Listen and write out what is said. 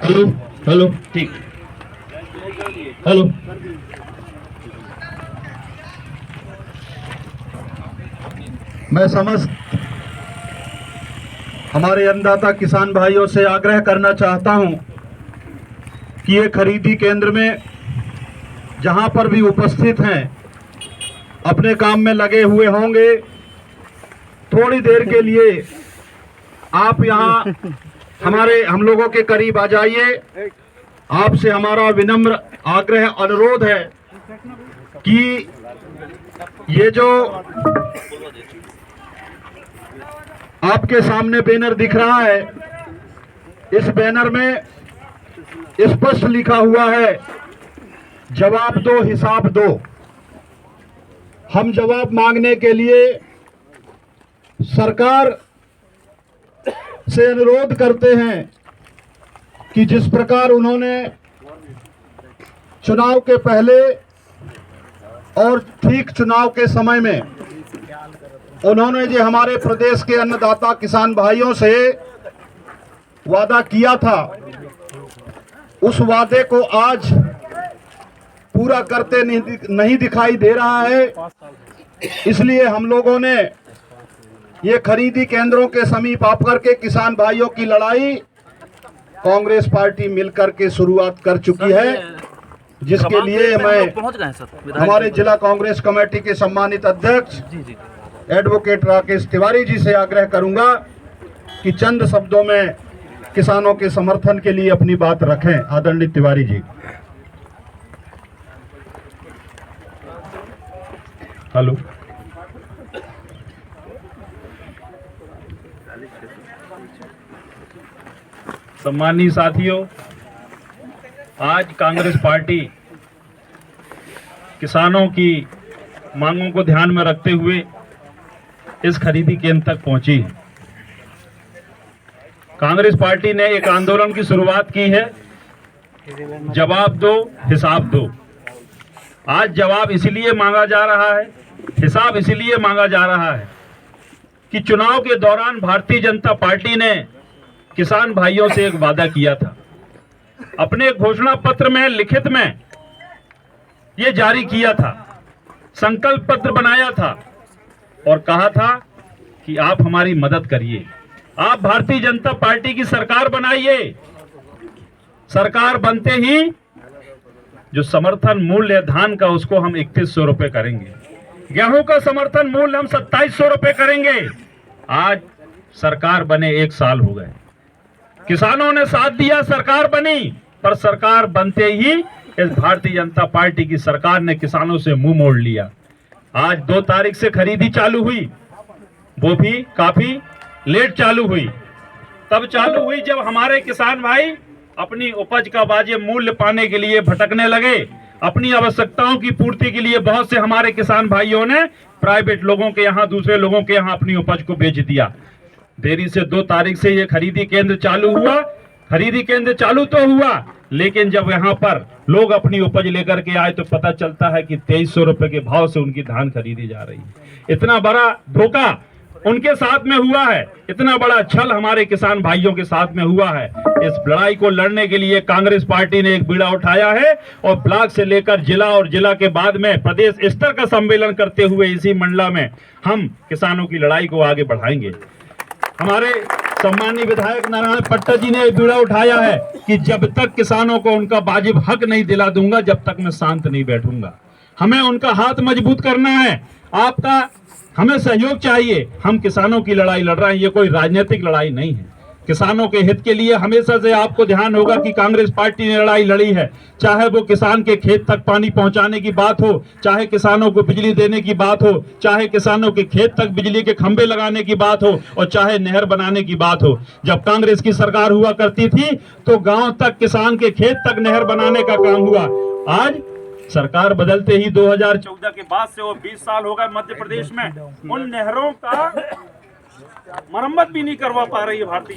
Hello hello ठीक hello. मैं समस्त हमारे अन्नदाता किसान भाइयों से आग्रह करना चाहता हूं कि ये खरीदी केंद्र में जहां पर भी उपस्थित हैं अपने काम में लगे हुए होंगे। थोड़ी देर के लिए आप यहां हम लोगों के करीब आ जाइए। आपसे हमारा विनम्र आग्रह अनुरोध है कि ये जो आपके सामने बैनर दिख रहा है, इस बैनर में स्पष्ट लिखा हुआ है जवाब दो हिसाब दो। हम जवाब मांगने के लिए सरकार से अनुरोध करते हैं कि जिस प्रकार उन्होंने चुनाव के पहले और ठीक चुनाव के समय में उन्होंने जो हमारे प्रदेश के अन्नदाता किसान भाइयों से वादा किया था, उस वादे को आज पूरा करते नहीं दिखाई दे रहा है। इसलिए हम लोगों ने ये खरीदी केंद्रों के समीप आकर के किसान भाइयों की लड़ाई कांग्रेस पार्टी मिलकर के शुरुआत कर चुकी है, जिसके लिए मैं हमारे जिला कांग्रेस कमेटी के सम्मानित अध्यक्ष एडवोकेट राकेश तिवारी जी से आग्रह करूंगा कि चंद शब्दों में किसानों के समर्थन के लिए अपनी बात रखें। आदरणीय तिवारी जी। हेलो। सम्मानीय साथियों, आज कांग्रेस पार्टी किसानों की मांगों को ध्यान में रखते हुए इस खरीदी केंद्र तक पहुंची। कांग्रेस पार्टी ने एक आंदोलन की शुरुआत की है, जवाब दो हिसाब दो। आज जवाब इसलिए मांगा जा रहा है, हिसाब इसलिए मांगा जा रहा है कि चुनाव के दौरान भारतीय जनता पार्टी ने किसान भाइयों से एक वादा किया था। अपने घोषणा पत्र में लिखित में ये जारी किया था, संकल्प पत्र बनाया था और कहा था कि आप हमारी मदद करिए, आप भारतीय जनता पार्टी की सरकार बनाइए। सरकार बनते ही जो समर्थन मूल्य है धान का, उसको हम 3100 रुपए करेंगे। गेहूं का समर्थन मूल्य हम 2700 रुपए करेंगे। आज सरकार बने 1 साल हो गए, किसानों ने साथ दिया, सरकार बनी, पर सरकार बनते ही इस भारतीय जनता पार्टी की सरकार ने किसानों से मुंह मोड़ लिया। आज 2 तारीख से खरीदी चालू हुई, वो भी काफी लेट चालू हुई। तब चालू हुई जब हमारे किसान भाई अपनी उपज का वाजिब मूल्य पाने के लिए भटकने लगे। अपनी आवश्यकताओं की पूर्ति के लिए बहुत से हमारे किसान भाइयों ने प्राइवेट लोगों के यहाँ, दूसरे लोगों के यहाँ अपनी उपज को बेच दिया। देरी से 2 तारीख से ये खरीदी केंद्र चालू हुआ। खरीदी केंद्र चालू तो हुआ, लेकिन जब यहाँ पर लोग अपनी उपज लेकर के आए तो पता चलता है कि 2300 रुपए के भाव से उनकी धान खरीदी जा रही है। इतना बड़ा धोखा उनके साथ में हुआ है, इतना बड़ा छल हमारे किसान भाइयों के साथ में हुआ है। इस लड़ाई को लड़ने के लिए कांग्रेस पार्टी ने एक बीड़ा उठाया है और ब्लॉक से लेकर जिला और जिला के बाद में प्रदेश स्तर का सम्मेलन करते हुए इसी मंडला में हम किसानों की लड़ाई को आगे बढ़ाएंगे। हमारे सम्मानीय विधायक नारायण पट्टा जी ने बीड़ा उठाया है कि जब तक किसानों को उनका वाजिब हक नहीं दिला दूंगा, जब तक मैं शांत नहीं बैठूंगा। हमें उनका हाथ मजबूत करना है, आपका हमें सहयोग चाहिए। हम किसानों की लड़ाई लड़ रहे हैं, ये कोई राजनीतिक लड़ाई नहीं है। किसानों के हित के लिए हमेशा से आपको ध्यान होगा कि कांग्रेस पार्टी ने लड़ाई लड़ी है, चाहे वो किसान के खेत तक पानी पहुंचाने की बात हो, चाहे किसानों को बिजली देने की बात हो, चाहे किसानों के खेत तक बिजली के खंभे लगाने की बात हो, और चाहे नहर बनाने की बात हो। जब कांग्रेस की सरकार हुआ करती थी तो गांव तक, किसान के खेत तक नहर बनाने का काम हुआ। आज सरकार बदलते ही 2014 के बाद से वो 20 साल हो गए मध्य प्रदेश में उन नहरों का मरम्मत भी नहीं करवा पा रही है भारतीय